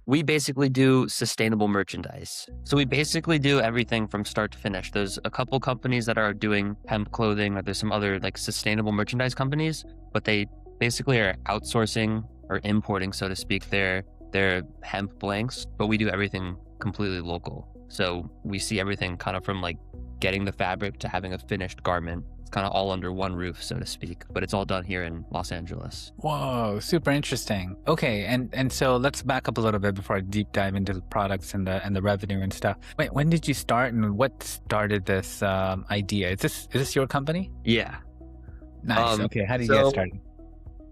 We basically do sustainable merchandise. So we basically do everything from start to finish. There's a couple companies that are doing hemp clothing, or there's some other like sustainable merchandise companies, but they basically are outsourcing or importing, so to speak, their hemp blanks, but we do everything completely local. So we see everything kind of from like getting the fabric to having a finished garment. It's kind of all under one roof, so to speak, but it's all done here in Los Angeles. Whoa, super interesting. Okay, and so let's back up a little bit before I deep dive into the products and the revenue and stuff. Wait, when did you start, and what started this idea? Is this your company? Yeah. Nice. Okay, how did you get started?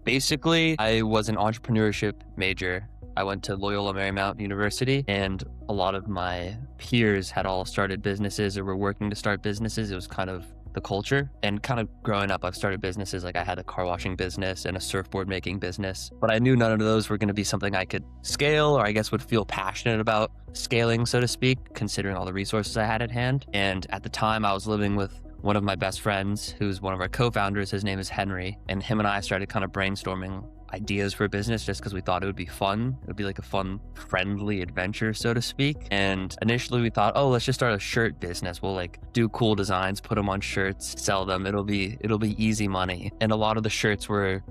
Basically, I was an entrepreneurship major. I went to Loyola Marymount University, and a lot of my peers had all started businesses or were working to start businesses. It was kind of the culture. And kind of growing up, I've started businesses. Like I had a car washing business and a surfboard making business, but I knew none of those were going to be something I could scale, or I guess would feel passionate about scaling, so to speak, considering all the resources I had at hand. And at the time, I was living with one of my best friends, who's one of our co-founders. His name is Henry, and him and I started kind of brainstorming ideas for a business just because we thought it would be fun. It would be like a fun, friendly adventure, so to speak. And initially we thought, oh, let's just start a shirt business. We'll like do cool designs, put them on shirts, sell them. It'll be easy money. And a lot of the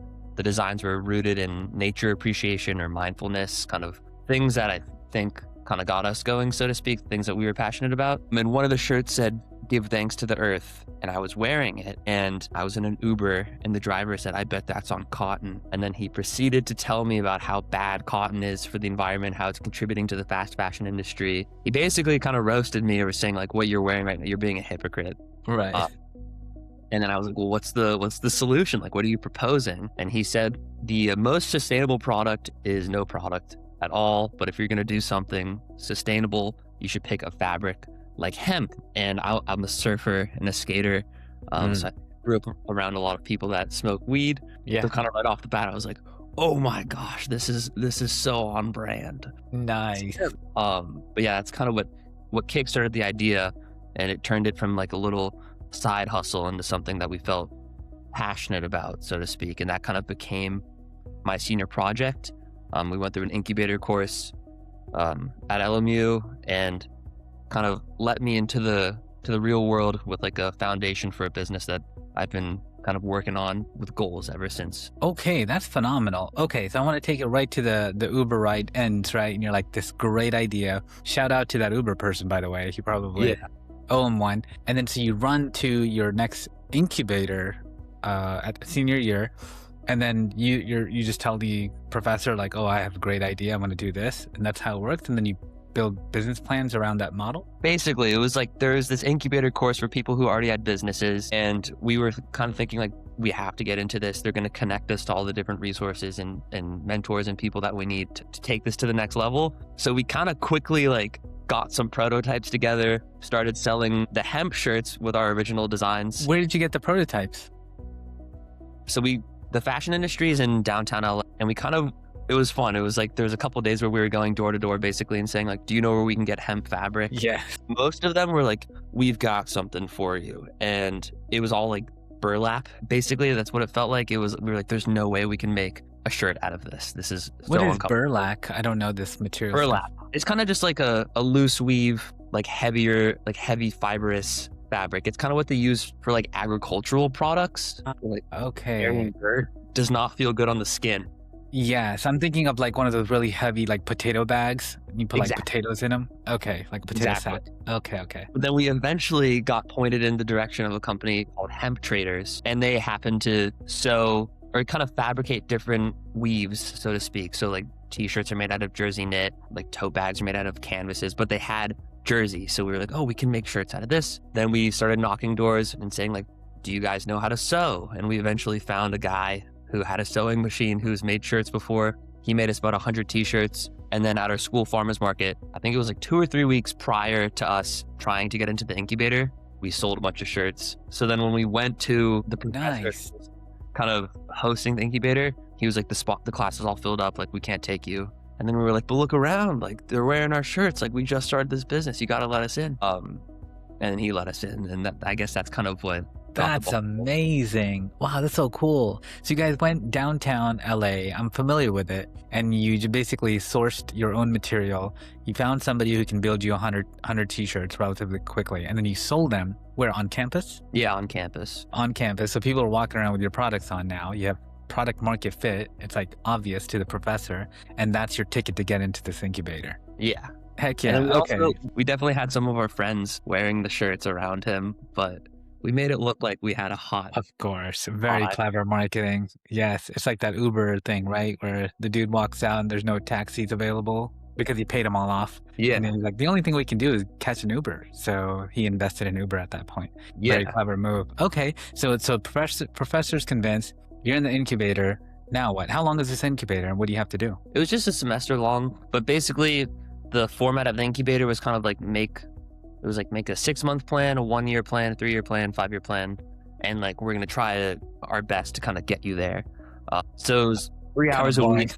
designs were rooted in nature appreciation or mindfulness, kind of things that I think kind of got us going, so to speak, things that we were passionate about. And one of the shirts said, "Give thanks to the earth." And I was wearing it, and I was in an Uber, and the driver said, "I bet that's on cotton." And then he proceeded to tell me about how bad cotton is for the environment, how it's contributing to the fast fashion industry. He basically kind of roasted me, or was saying like, what you're wearing right now, you're being a hypocrite. Right. And then I was like, well, what's the solution? Like, what are you proposing? And he said, the most sustainable product is no product at all. But if you're going to do something sustainable, you should pick a fabric like hemp. And I'm a surfer and a skater. So I grew up around a lot of people that smoke weed. Yeah. So kind of right off the bat, I was like, oh my gosh, this is so on brand. Nice. But yeah, that's kind of what kickstarted the idea. And it turned it from like a little side hustle into something that we felt passionate about, so to speak. And that kind of became my senior project. We went through an incubator course at LMU, and kind of let me into the real world with like a foundation for a business that I've been kind of working on with goals ever since. Okay, that's phenomenal. Okay, so I want to take it right to the Uber ride ends, right? And you're like, this great idea. Shout out to that Uber person, by the way. He probably own one. And then so you run to your next incubator at senior year, and then you just tell the professor like, oh, I have a great idea, I'm going to do this, and that's how it works. And then you build business plans around that model? Basically, it was like there's this incubator course for people who already had businesses, and we were kind of thinking like, we have to get into this. They're going to connect us to all the different resources and mentors and people that we need to take this to the next level. So we kind of quickly like got some prototypes together, started selling the hemp shirts with our original designs. Where did you get the prototypes? So the fashion industry is in downtown LA, and it was fun. It was like, there was a couple of days where we were going door to door basically and saying like, do you know where we can get hemp fabric? Yeah. Most of them were like, we've got something for you. And it was all like burlap. Basically, that's what it felt like. We were like, there's no way we can make a shirt out of this. This is so What is burlap? I don't know this material. Burlap. It's kind of just like a loose weave, like heavy fibrous fabric. It's kind of what they use for like agricultural products. Like, okay. Dirt does not feel good on the skin. Yes, I'm thinking of like one of those really heavy like potato bags. You put like potatoes in them. Okay, like potato sack. Okay. But then we eventually got pointed in the direction of a company called Hemp Traders, and they happened to sew or kind of fabricate different weaves, so to speak. So like t-shirts are made out of jersey knit, like tote bags are made out of canvases, but they had jersey. So we were like, oh, we can make shirts out of this. Then we started knocking doors and saying like, do you guys know how to sew? And we eventually found a guy who had a sewing machine, who's made shirts before. He made us about 100 t-shirts. And then at our school farmers market, I think it was like 2 or 3 weeks prior to us trying to get into the incubator, we sold a bunch of shirts. So then when we went to the professor kind of hosting the incubator, he was like, the class is all filled up, like we can't take you. And then we were like, but look around, like they're wearing our shirts, like we just started this business, you gotta let us in. And he let us in, and I guess that's kind of what That's amazing. Wow, that's so cool. So you guys went downtown LA. I'm familiar with it. And you basically sourced your own material. You found somebody who can build you 100 t-shirts relatively quickly. And then you sold them where, on campus? Yeah, on campus. On campus. So people are walking around with your products on now. You have product market fit. It's like obvious to the professor. And that's your ticket to get into this incubator. Yeah. Heck yeah. We definitely had some of our friends wearing the shirts around him, but we made it look like we had a hot. Of course. Very clever marketing. Yes. It's like that Uber thing, right? Where the dude walks out and there's no taxis available because he paid them all off. Yeah. And then he's like, the only thing we can do is catch an Uber. So he invested in Uber at that point. Yeah. Very clever move. Okay. So professor's convinced. You're in the incubator. Now what? How long is this incubator and what do you have to do? It was just a semester long, but basically the format of the incubator was kind of like make a 6-month plan, a 1-year plan, a 3-year plan, 5-year plan. And like, we're going to try our best to kind of get you there. So it was 3 hours a week.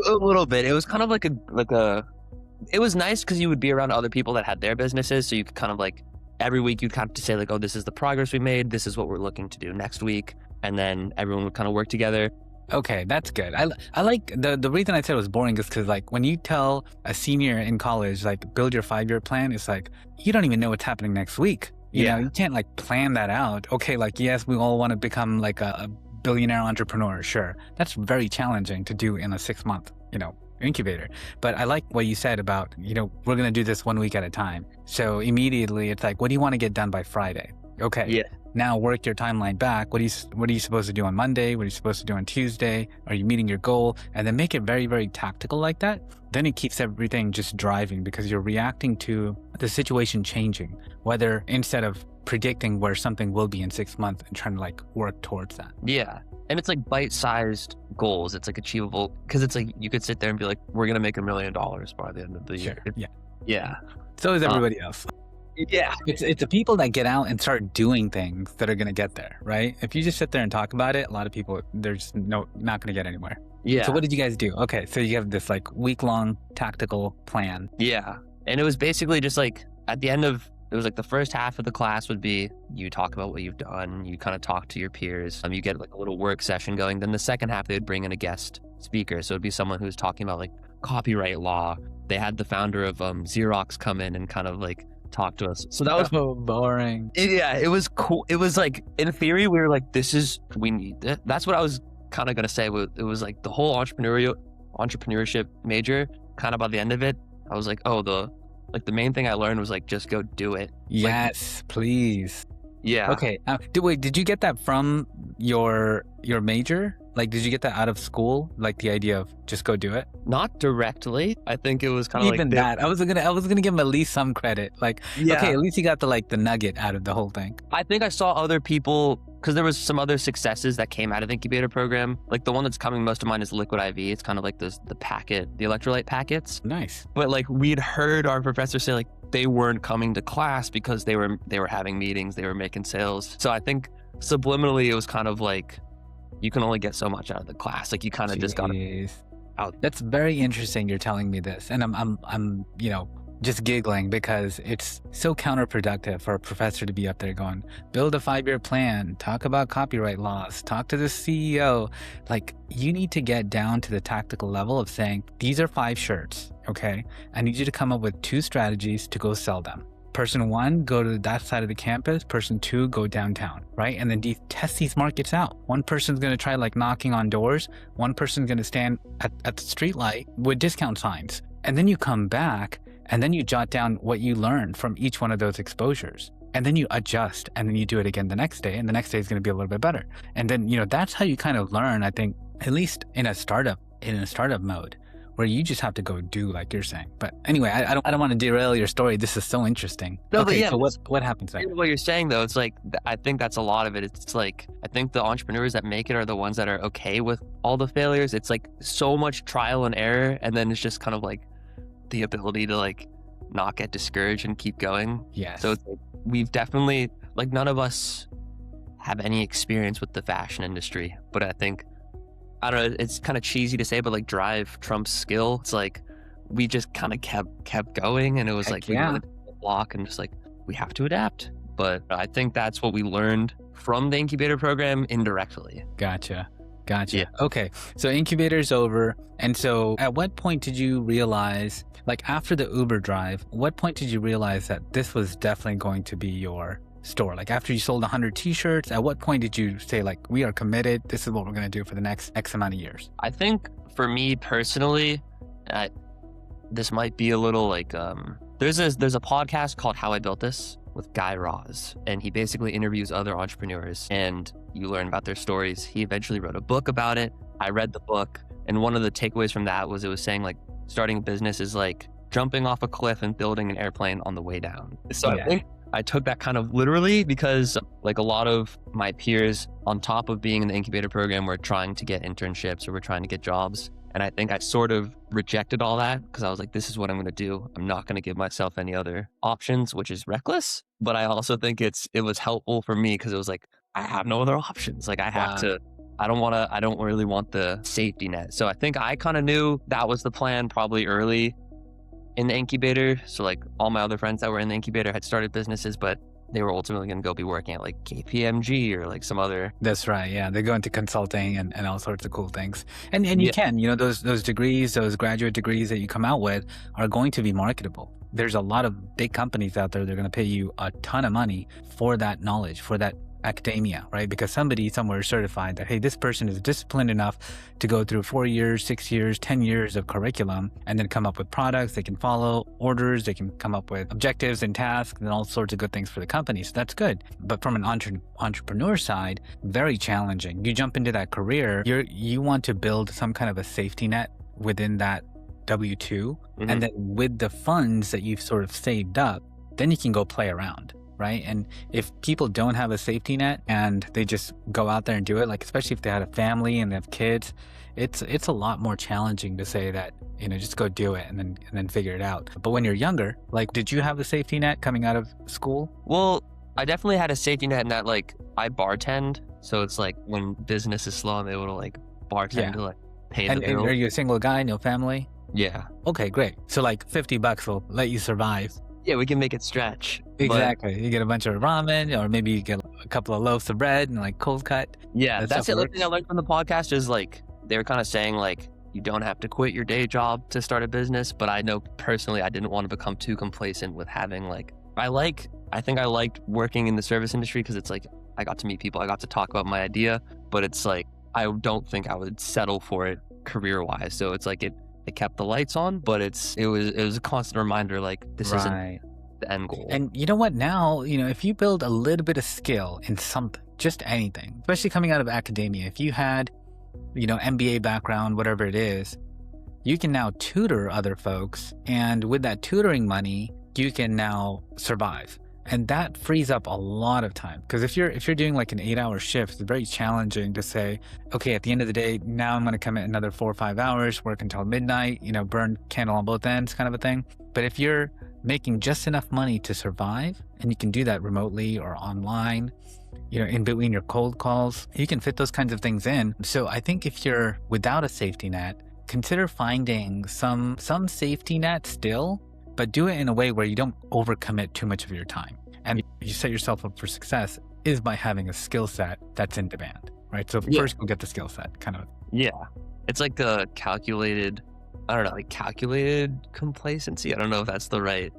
A little bit. It was kind of like it was nice because you would be around other people that had their businesses. So you could kind of like, every week you'd kind of say like, oh, this is the progress we made. This is what we're looking to do next week. And then everyone would kind of work together. Okay, that's good. I like the reason I said it was boring is because like when you tell a senior in college like build your 5-year plan, it's like you don't even know what's happening next week. You know, you can't like plan that out. Okay, like yes, we all want to become like a billionaire entrepreneur. Sure, that's very challenging to do in a 6-month incubator. But I like what you said about we're gonna do this 1 week at a time. So immediately it's like, what do you want to get done by Friday? Okay. Yeah. Now work your timeline back. What are you supposed to do on Monday? What are you supposed to do on Tuesday? Are you meeting your goal? And then make it very, very tactical like that. Then it keeps everything just driving because you're reacting to the situation changing, whether instead of predicting where something will be in 6 months and trying to like work towards that. Yeah. And it's like bite-sized goals. It's like achievable because it's like you could sit there and be like, we're going to make $1 million by the end of the year. Yeah. Yeah. So is everybody else. Yeah. It's the people that get out and start doing things that are going to get there, right? If you just sit there and talk about it, a lot of people, they're just not going to get anywhere. Yeah. So what did you guys do? Okay. So you have this like week-long tactical plan. Yeah. And it was basically just like at the end of, it was like the first half of the class would be you talk about what you've done. You kind of talk to your peers. You get like a little work session going. Then the second half, they would bring in a guest speaker. So it'd be someone who's talking about like copyright law. They had the founder of Xerox come in and kind of like talk to us. So that was so boring. Yeah, it was cool. It was like, in theory, we were like, we need it. That's what I was kind of going to say. It was like the whole entrepreneurship major, kind of by the end of it, I was like, oh, the main thing I learned was like, just go do it. Yes, like, please. Yeah. Okay. Did you get that from your major? Like, did you get that out of school? Like the idea of just go do it? Not directly. I think it was kind of even like that. I was gonna give him at least some credit. Like, yeah. Okay, at least he got the nugget out of the whole thing. I think I saw other people because there was some other successes that came out of the incubator program. Like the one that's coming most to mind is Liquid IV. It's kind of like the electrolyte packets. Nice. But like we'd heard our professor say like they weren't coming to class because they were having meetings, they were making sales. So I think subliminally it was kind of like you can only get so much out of the class. Like you kind of just got to out. That's very interesting. You're telling me this, and I'm just giggling because it's so counterproductive for a professor to be up there going, build a 5-year plan, talk about copyright laws, talk to the CEO. Like you need to get down to the tactical level of saying, these are 5 shirts. Okay. I need you to come up with 2 strategies to go sell them. Person 1, go to that side of the campus. Person 2, go downtown, right? And then test these markets out. One person's going to try like knocking on doors. One person's going to stand at the street light with discount signs. And then you come back and then you jot down what you learned from each one of those exposures. And then you adjust and then you do it again the next day. And the next day is going to be a little bit better. And then, that's how you kind of learn, I think, at least in a startup mode, where you just have to go do like you're saying. But anyway, I don't want to derail your story. This is so interesting. No, okay, but yeah, so what happens there? What you're saying though, it's like, I think that's a lot of it. It's like, I think the entrepreneurs that make it are the ones that are okay with all the failures. It's like so much trial and error. And then it's just kind of like the ability to like not get discouraged and keep going. Yes. So it's like, we've definitely, like none of us have any experience with the fashion industry, but I think, I don't know, it's kind of cheesy to say, but like drive trumps skill. It's like we just kind of kept going, and it was like we were the block and just like we have to adapt. But I think that's what we learned from the incubator program indirectly. Gotcha. Yeah. Okay. So incubator's over. And so at what point did you realize, like after the Uber drive, what point did you realize that this was definitely going to be your store? Like after you sold 100 t-shirts, at what point did you say like, we are committed, this is what we're going to do for the next X amount of years? I think for me personally, this might be a little like, there's a podcast called How I Built This with Guy Raz, and he basically interviews other entrepreneurs and you learn about their stories. He eventually wrote a book about it. I read the book, and one of the takeaways from that was it was saying like starting a business is like jumping off a cliff and building an airplane on the way down. So I think I took that kind of literally because like a lot of my peers on top of being in the incubator program were trying to get internships or were trying to get jobs. And I think I sort of rejected all that because I was like, this is what I'm going to do. I'm not going to give myself any other options, which is reckless. But I also think it was helpful for me because it was like, I have no other options. Like I have to, I don't really want the safety net. So I think I kind of knew that was the plan probably early in the incubator. So like all my other friends that were in the incubator had started businesses, but they were ultimately going to go be working at like KPMG or like some other. That's right. Yeah. They go into consulting and all sorts of cool things. And you can, those degrees, those graduate degrees that you come out with are going to be marketable. There's a lot of big companies out there that are going to pay you a ton of money for that knowledge, for that academia, right? Because somebody somewhere certified that, hey, this person is disciplined enough to go through 4 years, 6 years, 10 years of curriculum and then come up with products they can follow, orders, they can come up with objectives and tasks and all sorts of good things for the company. So that's good. But from an entrepreneur side, very challenging. You jump into that career, you want to build some kind of a safety net within that W-2. And then with the funds that you've sort of saved up, then you can go play around. Right. And if people don't have a safety net and they just go out there and do it, like especially if they had a family and they have kids, it's a lot more challenging to say that, just go do it and then figure it out. But when you're younger, like, did you have a safety net coming out of school? Well, I definitely had a safety net in that like I bartend. So it's like when business is slow, I'm able to like bartend to like pay the bill. And are you a single guy, no family? Yeah. Okay, great. So like $50 will let you survive. Yeah, we can make it stretch. Exactly. You get a bunch of ramen, or maybe you get a couple of loaves of bread and like cold cut. Yeah, that's the other thing I learned from the podcast is like, they were kind of saying like, you don't have to quit your day job to start a business. But I know personally, I didn't want to become too complacent with having like, I think I liked working in the service industry because it's like, I got to meet people, I got to talk about my idea, but it's like, I don't think I would settle for it career-wise. So it's like, it kept the lights on, but it was a constant reminder like this isn't the end goal. And you know what? Now, if you build a little bit of skill in something, just anything, especially coming out of academia, if you had, MBA background, whatever it is, you can now tutor other folks. And with that tutoring money, you can now survive. And that frees up a lot of time. Because if you're doing like an 8-hour shift, it's very challenging to say, okay, at the end of the day, now I'm going to commit another 4 or 5 hours, work until midnight, burn candle on both ends kind of a thing. But if you're making just enough money to survive, and you can do that remotely or online, in between your cold calls, you can fit those kinds of things in. So I think if you're without a safety net, consider finding some safety net still, but do it in a way where you don't overcommit too much of your time. And you set yourself up for success is by having a skill set that's in demand, right? So first go get the skill set, kind of. Yeah. It's like a calculated complacency. I don't know if that's the right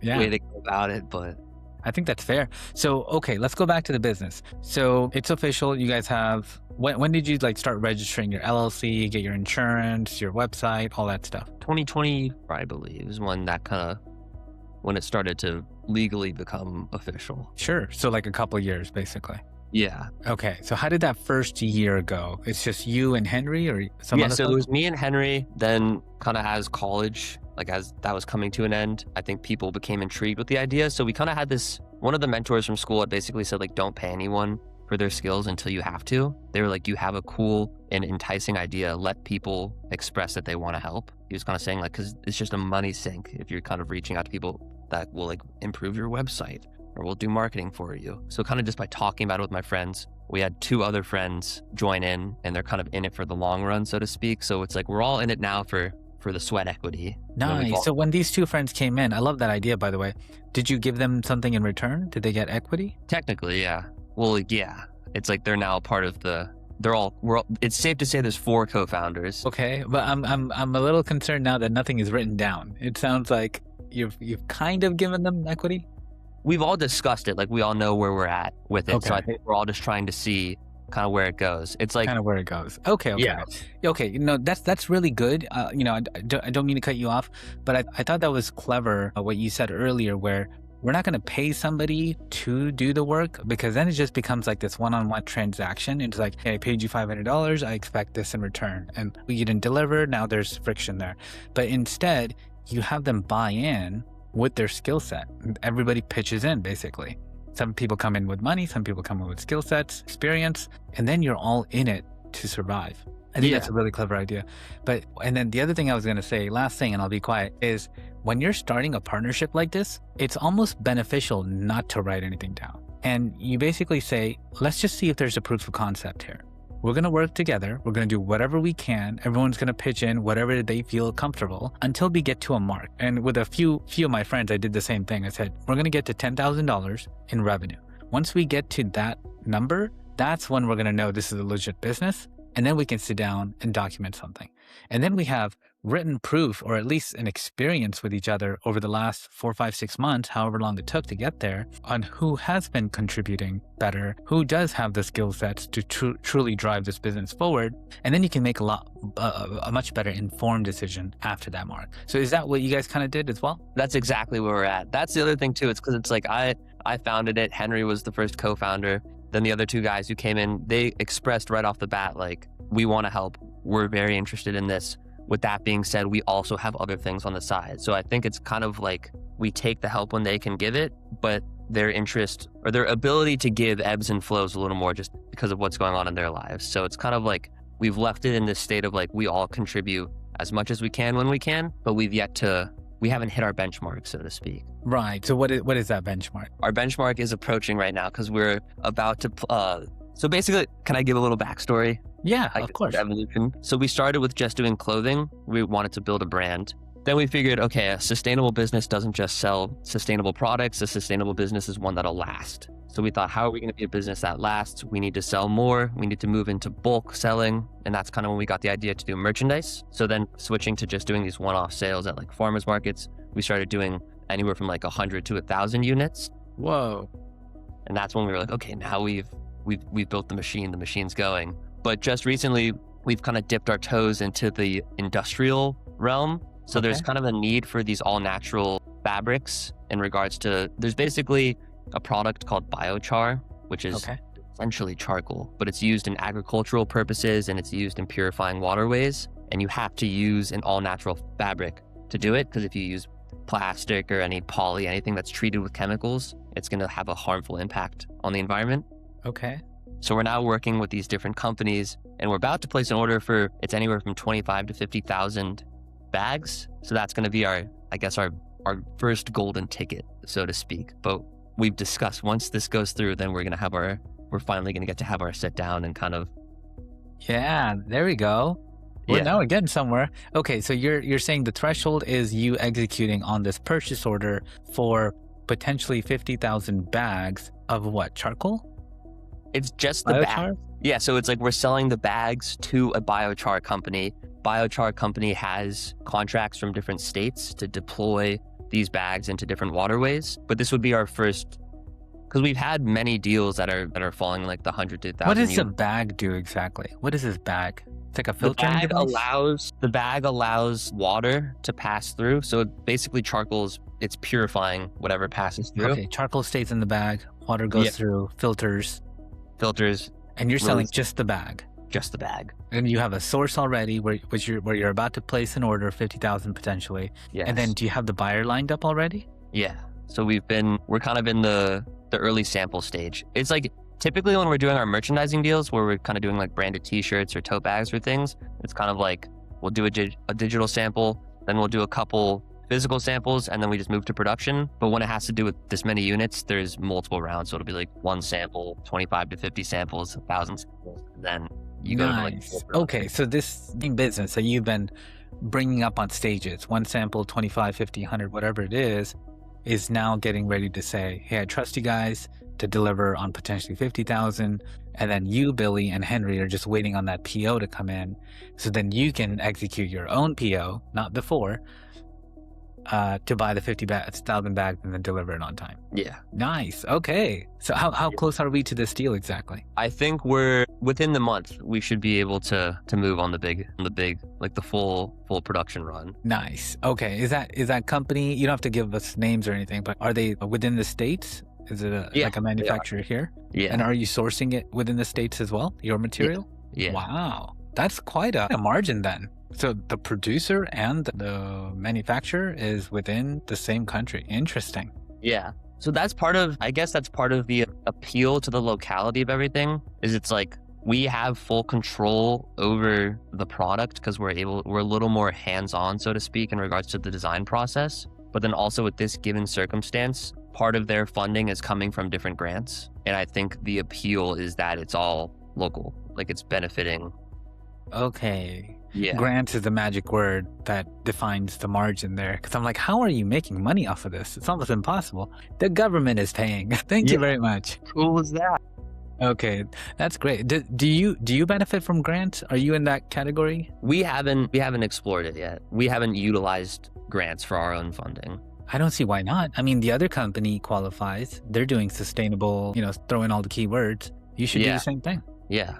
way to go about it, but I think that's fair. So, okay, let's go back to the business. So it's official. You guys have, when did you start registering your LLC, get your insurance, your website, all that stuff? 2020, I believe, is when it started to legally become official. Sure. So like a couple of years, basically. Yeah. Okay. So how did that first year go? It's just you and Henry or some other so folks? it was me and Henry. Then kind of as college, as that was coming to an end, I think people became intrigued with the idea. So we kind of had one of the mentors from school had basically said don't pay anyone for their skills until you have to. They were like, you have a cool and enticing idea. Let people express that they want to help. He was kind of saying because it's just a money sink if you're kind of reaching out to people that will improve your website or will do marketing for you. So kind of just by talking about it with my friends, we had 2 other friends join in and they're kind of in it for the long run, so to speak. So it's we're all in it now for the sweat equity. Nice. So when these 2 friends came in, I love that idea, by the way. Did you give them something in return? Did they get equity? Technically, yeah. Well, yeah, it's like they're now a part of it's safe to say there's 4 co-founders. Okay, but I'm a little concerned now that nothing is written down. It sounds like you've kind of given them equity. We've all discussed it. Like, we all know where we're at with it. Okay. So I think we're all just trying to see kind of where it goes. It's like kind of where it goes. Okay. Yeah. Okay. That's really good. I don't mean to cut you off, but I thought that was clever, what you said earlier, where we're not going to pay somebody to do the work, because then it just becomes like this one-on-one transaction. It's like, hey, I paid you $500. I expect this in return. And you didn't deliver. Now there's friction there. But instead, you have them buy in with their skill set. Everybody pitches in, basically. Some people come in with money. Some people come in with skill sets, experience, and then you're all in it to survive. I think that's a really clever idea. And then the other thing I was going to say, last thing, and I'll be quiet, is when you're starting a partnership like this, it's almost beneficial not to write anything down. And you basically say, let's just see if there's a proof of concept here. We're going to work together. We're going to do whatever we can. Everyone's going to pitch in whatever they feel comfortable until we get to a mark. And with a few of my friends, I did the same thing. I said, we're going to get to $10,000 in revenue. Once we get to that number, that's when we're going to know this is a legit business. And then we can sit down and document something. And then we have written proof, or at least an experience with each other over the last 4, 5, 6 months, however long it took to get there, on who has been contributing better, who does have the skill sets to truly drive this business forward. And then you can make a much better informed decision after that mark. So is that what you guys kind of did as well? That's exactly where we're at. That's the other thing too. It's because it's like I founded it. Henry was the first co-founder. Then the other 2 guys who came in, they expressed right off the bat, like, we want to help. We're very interested in this. With that being said, we also have other things on the side. So I think it's kind of like we take the help when they can give it, but their interest or their ability to give ebbs and flows a little more just because of what's going on in their lives. So it's kind of like we've left it in this state of like we all contribute as much as we can when we can, but we haven't hit our benchmark, so to speak. Right. So what is that benchmark? Our benchmark is approaching right now because we're about to, so basically, can I give a little backstory? Yeah, of course. Evolution. So we started with just doing clothing. We wanted to build a brand. Then we figured, okay, a sustainable business doesn't just sell sustainable products. A sustainable business is one that'll last. So we thought, how are we going to be a business that lasts? We need to sell more. We need to move into bulk selling. And that's kind of when we got the idea to do merchandise. So then switching to just doing these one-off sales at like farmers markets, we started doing anywhere from like 100 to 1,000 units. Whoa. And that's when we were like, okay, now we've built the machine's going. But just recently, we've kind of dipped our toes into the industrial realm. So there's kind of a need for these all natural fabrics in regards to, there's basically a product called biochar, which is essentially charcoal, but it's used in agricultural purposes and it's used in purifying waterways. And you have to use an all natural fabric to do it, because if you use plastic or any poly, anything that's treated with chemicals, it's going to have a harmful impact on the environment. Okay. So we're now working with these different companies, and we're about to place an order for, it's anywhere from 25 to 50,000 bags. So that's going to be our first golden ticket, so to speak. But we've discussed, once this goes through, then we're finally going to get to have our sit down and kind of. Yeah, there we go. Well, now we're getting somewhere. Okay, so you're saying the threshold is you executing on this purchase order for potentially 50,000 bags of what, charcoal? It's just the bag. Yeah, so it's like we're selling the bags to a biochar company. Biochar company has contracts from different states to deploy these bags into different waterways. But this would be our first, because we've had many deals that are falling like the 100 to 1,000. What does the bag do exactly? What is this bag? It's like a filtering device? The bag allows water to pass through. So basically it's purifying whatever passes through. Okay, charcoal stays in the bag, water goes through, filters. And you're selling just the bag. Just the bag. And you have a source already where you're about to place an order, 50,000 potentially. Yes. And then do you have the buyer lined up already? Yeah. So we're kind of in the early sample stage. It's like typically when we're doing our merchandising deals where we're kind of doing like branded t-shirts or tote bags or things, it's kind of like we'll do a digital sample, then we'll do a couple physical samples, and then we just move to production. But when it has to do with this many units, there's multiple rounds. So it'll be like one sample, 25 to 50 samples, 1,000 samples, and then you go to like. Okay, so this business that you've been bringing up on stages, one sample, 25, 50, 100, whatever it is now getting ready to say, hey, I trust you guys. to deliver on potentially 50,000. And then you, Billy, and Henry are just waiting on that PO to come in. So then you can execute your own PO, not before, to buy the 50,000 bags and then deliver it on time. Yeah. Nice. Okay. So how close are we to this deal exactly? I think we're within the month. We should be able to move on the big, like the full production run. Nice. Okay. Is that company? You don't have to give us names or anything, but are they within the States? Is it like a manufacturer here? Yeah. And are you sourcing it within the States as well? Your material? Yeah. Wow. That's quite a margin then. So the producer and the manufacturer is within the same country. Interesting. Yeah. So that's part of the appeal to the locality of everything is it's like we have full control over the product because we're a little more hands-on, so to speak, in regards to the design process. But then also with this given circumstance, part of their funding is coming from different grants. And I think the appeal is that it's all local, like it's benefiting. Okay. Yeah. Grants is the magic word that defines the margin there. Because I'm like, how are you making money off of this? It's almost impossible. The government is paying. Thank you very much. Cool as that. Okay, that's great. Do you benefit from grants? Are you in that category? We haven't explored it yet. We haven't utilized grants for our own funding. I don't see why not. I mean, the other company qualifies. They're doing sustainable, throw in all the keywords. You should do the same thing. Yeah.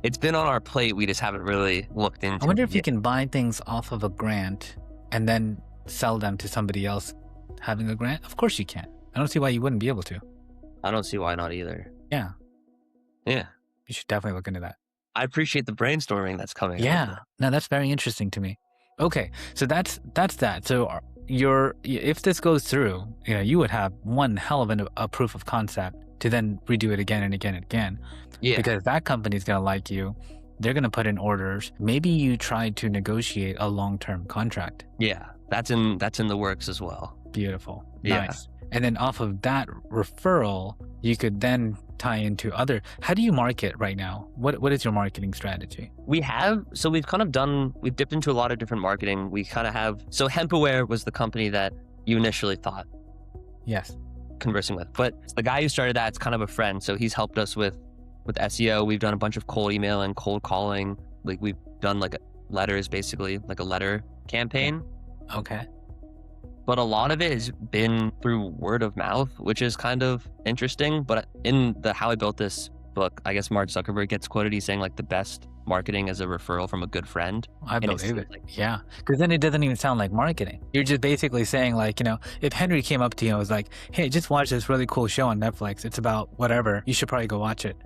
It's been on our plate. We just haven't really looked into it. I wonder if you can buy things off of a grant and then sell them to somebody else having a grant. Of course you can. I don't see why you wouldn't be able to. I don't see why not either. Yeah. Yeah. You should definitely look into that. I appreciate the brainstorming that's coming. Yeah. No, that's very interesting to me. Okay. So that's that. So if this goes through, you would have one hell of a proof of concept to then redo it again and again and again. Yeah. Because that company's going to like you. They're going to put in orders. Maybe you try to negotiate a long-term contract. Yeah. That's in the works as well. Beautiful. Yeah. Nice. And then off of that referral, you could then tie into other. How do you market right now? What is your marketing strategy? We've dipped into a lot of different marketing. We kind of have, so HempAware was the company that you initially thought. Yes. Conversing with, but the guy who started that's kind of a friend. So he's helped us with SEO. We've done a bunch of cold email and cold calling. Like we've done like letters, basically like a letter campaign. Okay. But a lot of it has been through word of mouth, which is kind of interesting. But in the How I Built This book, I guess Mark Zuckerberg gets quoted. He's saying like the best marketing is a referral from a good friend. I believe it. Yeah. Because then it doesn't even sound like marketing. You're just basically saying like, if Henry came up to you and was like, hey, just watch this really cool show on Netflix. It's about whatever. You should probably go watch it.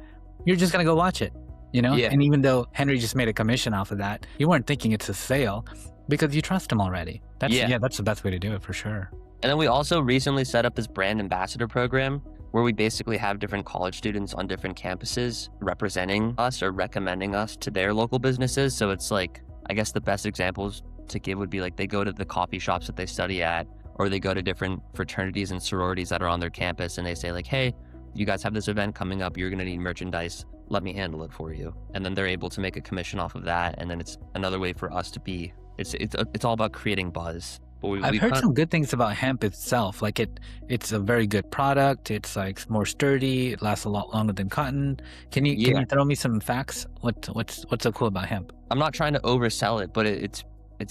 You're just going to go watch it, Yeah. And even though Henry just made a commission off of that, you weren't thinking it's a sale because you trust him already. That's the best way to do it for sure. And then we also recently set up this brand ambassador program where we basically have different college students on different campuses representing us or recommending us to their local businesses. So it's like, I guess the best examples to give would be like they go to the coffee shops that they study at, or they go to different fraternities and sororities that are on their campus and they say like, hey, you guys have this event coming up. You're going to need merchandise. Let me handle it for you. And then they're able to make a commission off of that. And then it's another way for us to be, it's all about creating buzz. I've heard some good things about hemp itself. Like it's a very good product. It's like more sturdy. It lasts a lot longer than cotton. Can you throw me some facts? What's so cool about hemp? I'm not trying to oversell it, but it's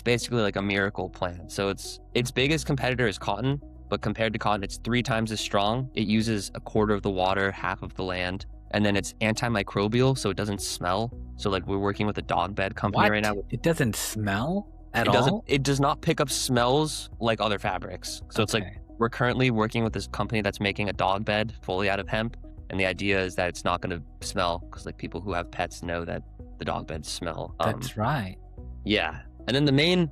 basically like a miracle plant. So its biggest competitor is cotton, but compared to cotton, it's 3 times as strong. It uses a quarter of the water, half of the land, and then it's antimicrobial, so it doesn't smell. So like we're working with a dog bed company right now. It doesn't smell? At all? It does not pick up smells like other fabrics. So it's like we're currently working with this company that's making a dog bed fully out of hemp. And the idea is that it's not going to smell because like people who have pets know that the dog beds smell. That's right. Yeah. And then the main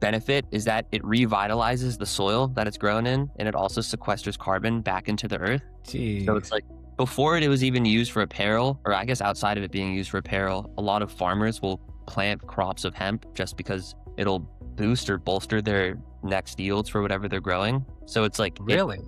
benefit is that it revitalizes the soil that it's grown in. And it also sequesters carbon back into the earth. Jeez. So it's like before it was even used for apparel, or I guess outside of it being used for apparel, a lot of farmers will plant crops of hemp just because it'll boost or bolster their next yields for whatever they're growing. So it's like really,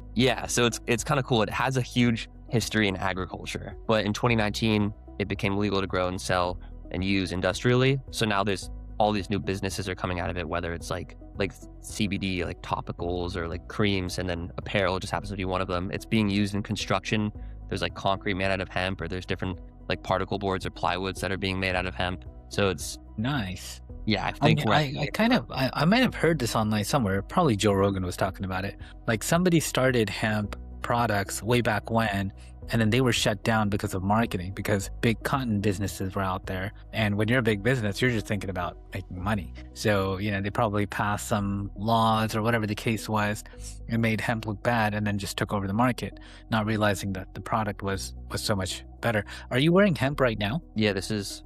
so it's kind of cool. It has a huge history in agriculture, but in 2019 it became legal to grow and sell and use industrially. So now there's all these new businesses are coming out of it, whether it's like CBD, like topicals or like creams, and then apparel just happens to be one of them. It's being used in construction. There's like concrete made out of hemp, or there's different like particle boards or plywoods that are being made out of hemp. So it's nice. Yeah, I I think mean, I might have heard this online somewhere. Probably Joe Rogan was talking about it. Like somebody started hemp products way back when, and then they were shut down because of marketing, because big cotton businesses were out there. And when you're a big business, you're just thinking about making money. So, they probably passed some laws or whatever the case was and made hemp look bad, and then just took over the market, not realizing that the product was so much better. Are you wearing hemp right now? Yeah, this is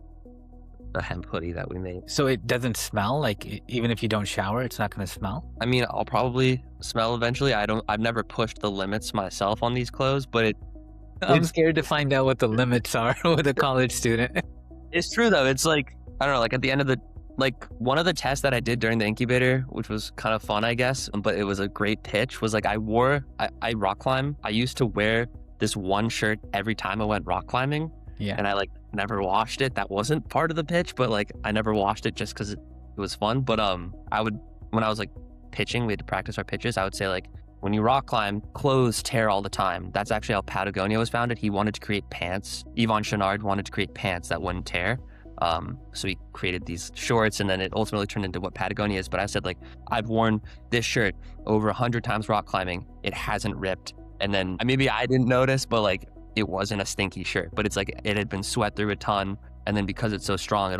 a hemp hoodie that we made. So it doesn't smell? Like even if you don't shower, it's not going to smell? I mean, I'll probably smell eventually. I've never pushed the limits myself on these clothes, but I'm scared to find out what the limits are with a college student. it's true though. It's like, I don't know, like at the end of one of the tests that I did during the incubator, which was kind of fun, I guess, but it was a great pitch, was like I rock climb. I used to wear this one shirt every time I went rock climbing. Yeah. And I like never washed it. That wasn't part of the pitch, but like I never washed it just because it was fun. But when I was like pitching, we had to practice our pitches. I would say like, when you rock climb, clothes tear all the time. That's actually how Patagonia was founded. He wanted to create pants. Yvon Chouinard wanted to create pants that wouldn't tear. So he created these shorts, and then it ultimately turned into what Patagonia is. But I said like, I've worn this shirt over 100 times rock climbing. It hasn't ripped. And then maybe I didn't notice, but like, it wasn't a stinky shirt, but it's like it had been sweat through a ton, and then because it's so strong,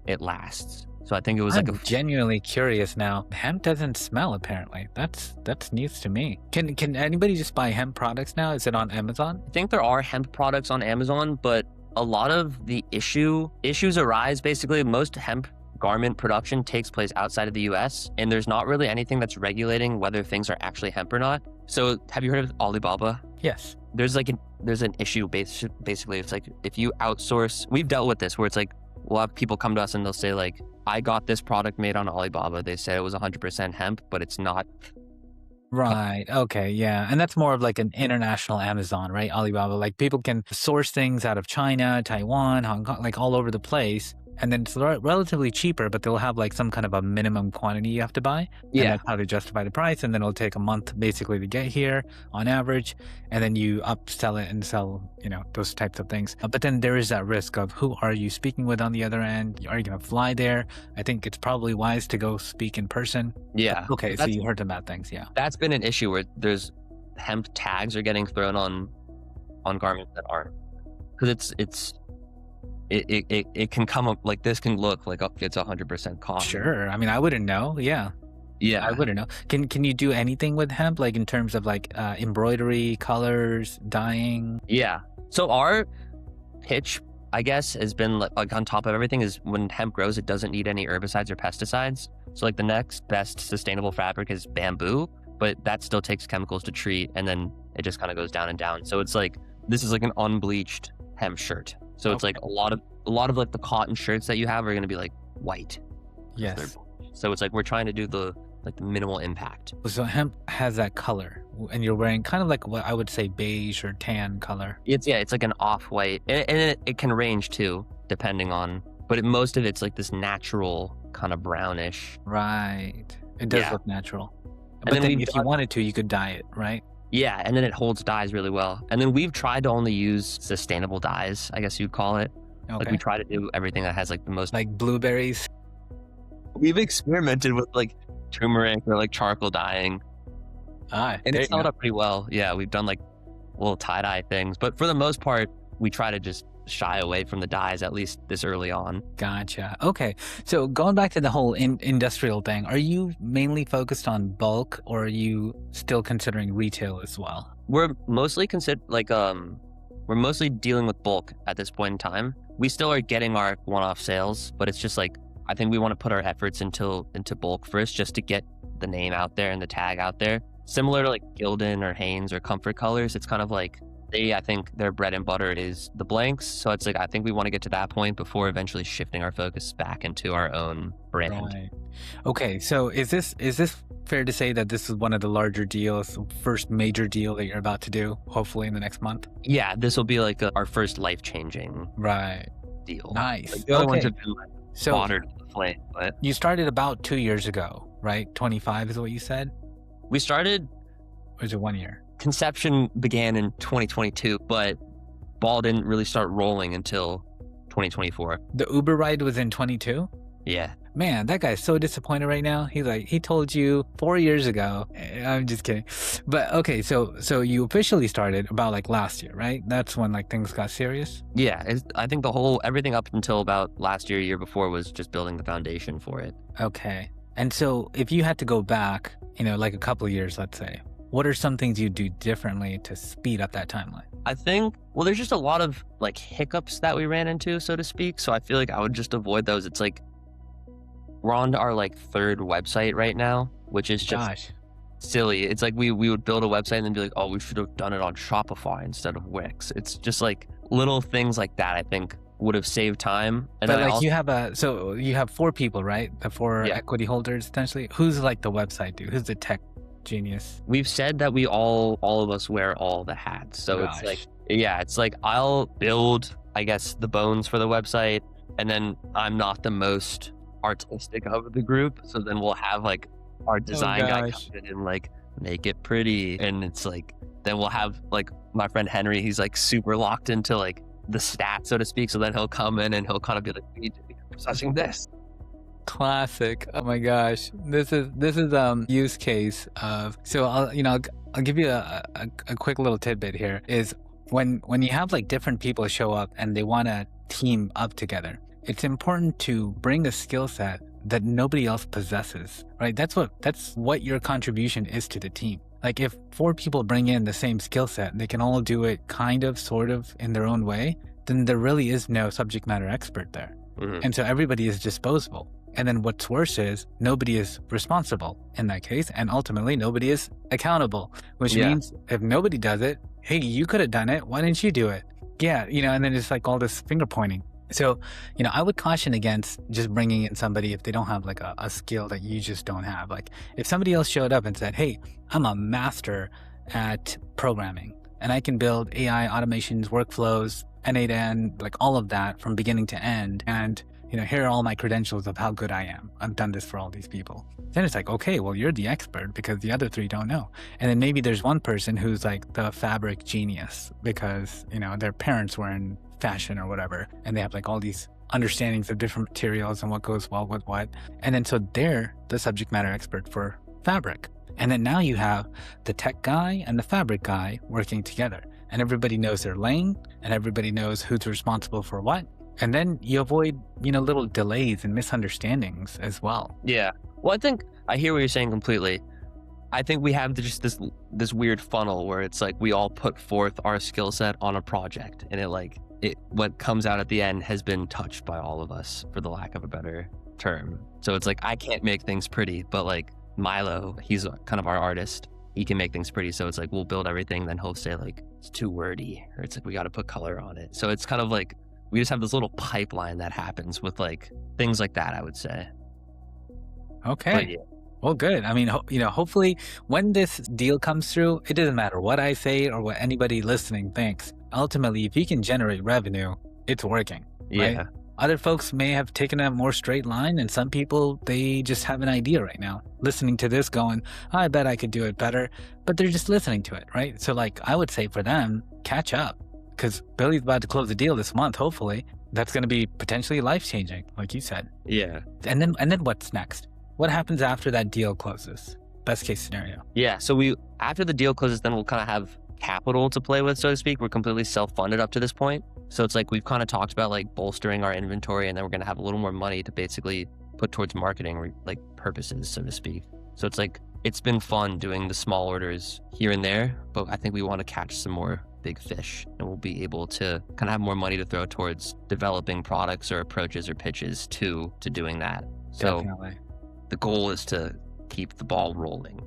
it lasts. So I think it was I'm genuinely curious now. Hemp doesn't smell apparently. That's news to me. Can anybody just buy hemp products now? Is it on Amazon? I think there are hemp products on Amazon, but a lot of the issues arise. Basically, most hemp garment production takes place outside of the US, and there's not really anything that's regulating whether things are actually hemp or not. So have you heard of Alibaba? Yes. There's an issue basically. It's like if you outsource, we've dealt with this where it's like we'll have people come to us and they'll say like, I got this product made on Alibaba. They said it was 100% hemp, but it's not. Right. Okay. Yeah. And that's more of like an international Amazon, right? Alibaba. Like people can source things out of China, Taiwan, Hong Kong, like all over the place. And then it's relatively cheaper, but they'll have like some kind of a minimum quantity you have to buy. Yeah. And that's how they justify the price. And then it'll take a month basically to get here on average. And then you upsell it and sell, those types of things. But then there is that risk of who are you speaking with on the other end? Are you going to fly there? I think it's probably wise to go speak in person. Yeah. Okay. So you heard about things. Yeah. That's been an issue where there's hemp tags are getting thrown on garments that aren't. Because it can come up like this, can look like it's 100% cotton. Sure. I mean, I wouldn't know. Yeah. I wouldn't know. Can you do anything with hemp, like in terms of like embroidery, colors, dyeing? Yeah. So our pitch, I guess, has been like on top of everything is when hemp grows, it doesn't need any herbicides or pesticides. So like the next best sustainable fabric is bamboo, but that still takes chemicals to treat, and then it just kind of goes down and down. So it's like, this is like an unbleached hemp shirt. So it's like a lot of like the cotton shirts that you have are going to be like white. Yes. So it's like we're trying to do the minimal impact. So hemp has that color, and you're wearing kind of like what I would say beige or tan color. It's like an off-white, and it can range too, depending on. But most of it's like this natural kind of brownish. Right. It does look natural. And but then if you wanted to, you could dye it, right? Yeah, and then it holds dyes really well. And then we've tried to only use sustainable dyes, I guess you'd call it. Okay. Like we try to do everything that has like the most... Like blueberries? We've experimented with like turmeric or like charcoal dyeing. And it's held up pretty well. Yeah, we've done like little tie-dye things. But for the most part, we try to just shy away from the dyes, at least this early on. Gotcha. Okay. So going back to the whole industrial thing, are you mainly focused on bulk, or are you still considering retail as well? We're mostly we're mostly dealing with bulk at this point in time. We still are getting our one-off sales, but it's just like, I think we want to put our efforts into bulk first, just to get the name out there and the tag out there. Similar to like Gildan or Hanes or Comfort Colors, it's kind of like I think their bread and butter is the blanks. So it's like, I think we want to get to that point before eventually shifting our focus back into our own brand. Right. Okay. So is this fair to say that this is one of the larger deals, first major deal that you're about to do, hopefully in the next month? Yeah, this will be like our first life-changing right deal. Nice. Like the other ones have been like watered definitely. But You started about 2 years ago, right? 25 is what you said? we started, Or is it 1 year? conception began in 2022, but ball didn't really start rolling until 2024. The Uber ride was in 22? Yeah. Man, that guy's so disappointed right now. He's like, he told you 4 years ago. I'm just kidding. But okay, so you officially started about like last year, right? That's when like things got serious? Yeah. I think everything up until about last year before was just building the foundation for it. Okay. And so if you had to go back, like a couple of years, let's say, what are some things you'd do differently to speed up that timeline? I think, well, there's just a lot of like hiccups that we ran into, so to speak. So I feel like I would just avoid those. It's like, we're on our like third website right now, which is just silly. It's like we would build a website and then be like, oh, we should have done it on Shopify instead of Wix. It's just like little things like that, I think, would have saved time. And But then like you have 4 people, right? The 4 equity holders, essentially. Who's like the website dude? Who's the tech genius? We've said that we all of us wear all the hats. So it's like, it's like I'll build, I guess, the bones for the website, and then I'm not the most artistic of the group, so then we'll have like our design guy come in and like make it pretty, and it's like then we'll have like my friend Henry, he's like super locked into like the stats, so to speak, so then he'll come in and he'll kind of be like, we need to be processing this. Classic. Oh my gosh, this is use case of, so I'll give you a quick little tidbit here. Is when you have like different people show up and they want to team up together, it's important to bring a skill set that nobody else possesses, right? That's what your contribution is to the team. Like if 4 people bring in the same skill set, they can all do it kind of, sort of in their own way, then there really is no subject matter expert there. Mm-hmm. And so everybody is disposable. And then what's worse is nobody is responsible in that case. And ultimately nobody is accountable, which means if nobody does it, hey, you could have done it. Why didn't you do it? Yeah. And then it's like all this finger pointing. So, I would caution against just bringing in somebody if they don't have like a skill that you just don't have. Like if somebody else showed up and said, hey, I'm a master at programming and I can build AI automations, workflows, N8N, to N, like all of that from beginning to end. And, here are all my credentials of how good I am. I've done this for all these people. Then it's like, okay, well, you're the expert because the other 3 don't know. And then maybe there's one person who's like the fabric genius because, their parents were in fashion or whatever, and they have like all these understandings of different materials and what goes well with what. And then so they're the subject matter expert for fabric. And then now you have the tech guy and the fabric guy working together, and everybody knows their lane and everybody knows who's responsible for what. And then you avoid, little delays and misunderstandings as well. Yeah. Well, I think I hear what you're saying completely. I think we have just this weird funnel where it's like we all put forth our skill set on a project, and what comes out at the end has been touched by all of us, for the lack of a better term. So it's like I can't make things pretty, but like Milo, he's kind of our artist. He can make things pretty. So it's like we'll build everything, then he'll say like it's too wordy, or it's like we got to put color on it. So it's kind of like we just have this little pipeline that happens with like things like that, I would say. Okay. Well, good. I mean, hopefully when this deal comes through, it doesn't matter what I say or what anybody listening thinks. Ultimately, if you can generate revenue, it's working. Right? Yeah. Other folks may have taken a more straight line, and some people, they just have an idea right now, listening to this going, oh, I bet I could do it better, but they're just listening to it, right? So like, I would say for them, catch up, because Billy's about to close a deal this month, hopefully. That's going to be potentially life-changing, like you said. Yeah. And then what's next? What happens after that deal closes? Best case scenario. Yeah, so after the deal closes, then we'll kind of have capital to play with, so to speak. We're completely self-funded up to this point. So it's like we've kind of talked about like bolstering our inventory, and then we're going to have a little more money to basically put towards marketing like purposes, so to speak. So it's like it's been fun doing the small orders here and there, but I think we want to catch some more big fish, and we'll be able to kind of have more money to throw towards developing products or approaches or pitches to doing that. So definitely. The goal is to keep the ball rolling.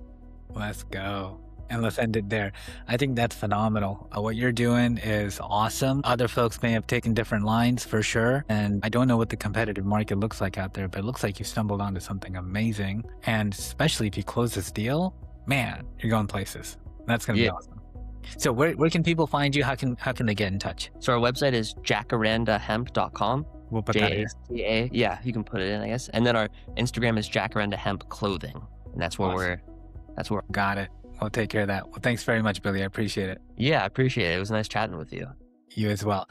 Let's go. And let's end it there. I think that's phenomenal. What you're doing is awesome. Other folks may have taken different lines for sure. And I don't know what the competitive market looks like out there, but it looks like you stumbled onto something amazing. And especially if you close this deal, man, you're going places. That's going to be awesome. So where can people find you? How can they get in touch? So our website is jacarandahemp.com. We'll put that in. JACA. Yeah, you can put it in, I guess. And then our Instagram is Jacaranda Hemp Clothing. And that's where Awesome. that's where. Got it. We'll take care of that. Well, thanks very much, Billy. I appreciate it. Yeah, I appreciate it. It was nice chatting with you. You as well.